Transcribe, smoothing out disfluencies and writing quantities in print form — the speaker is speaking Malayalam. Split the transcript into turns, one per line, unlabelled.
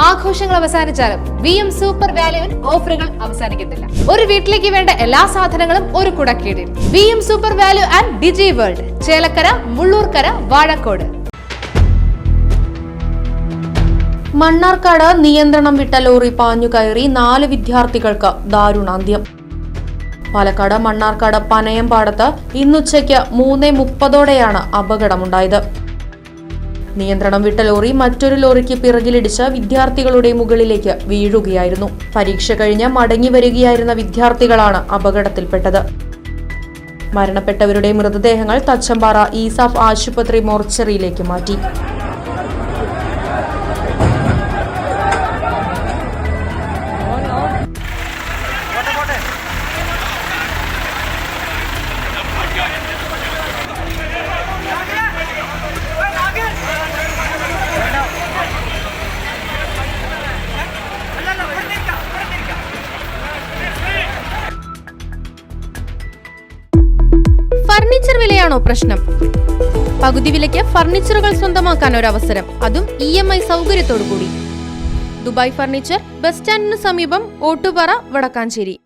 ആഘോഷങ്ങൾ അവസാനിച്ചാലും VM സൂപ്പർ വാല്യുവിൽ ഓഫറുകൾ അവസാനിക്കുന്നില്ല. ഒരു വീട്ടിലേക്ക് വേണ്ട എല്ലാ സാധനങ്ങളും ഒരു കുടക്കീഴിൽ. VM super value and digi world, Chelakkara, Mulloorkara, Vazhakkode.
Mannarkkad നിയന്ത്രണം വിട്ട ലോറി പാഞ്ഞുകയറി 4 വിദ്യാർത്ഥികൾക്ക് ദാരുണാന്ത്യം. പാലക്കാട് മണ്ണാർക്കാട് പനയംപാടത്ത് ഇന്നുച്ചയ്ക്ക് 3:30 അപകടമുണ്ടായത്. നിയന്ത്രണം വിട്ട ലോറി മറ്റൊരു ലോറിക്ക് പിറകിലിടിച്ച് വിദ്യാർത്ഥികളുടെ മുകളിലേക്ക് വീഴുകയായിരുന്നു. പരീക്ഷ കഴിഞ്ഞ് മടങ്ങി വരികയായിരുന്ന വിദ്യാർത്ഥികളാണ് അപകടത്തിൽപ്പെട്ടത്. മരണപ്പെട്ടവരുടെ മൃതദേഹങ്ങൾ തച്ചമ്പാറ ഈസാഫ് ആശുപത്രി മോർച്ചറിയിലേക്ക് മാറ്റി.
ഫർണിച്ചർ വിലയാണോ പ്രശ്നം? പകുതി വിലയ്ക്ക് ഫർണിച്ചറുകൾ സ്വന്തമാക്കാൻ ഒരു അവസരം, അതും EMI സൗകര്യത്തോടു കൂടി. ദുബായ് ഫർണിച്ചർ, ബസ് സ്റ്റാൻഡിന് സമീപം, ഓട്ടുപാറ, വടക്കാഞ്ചേരി.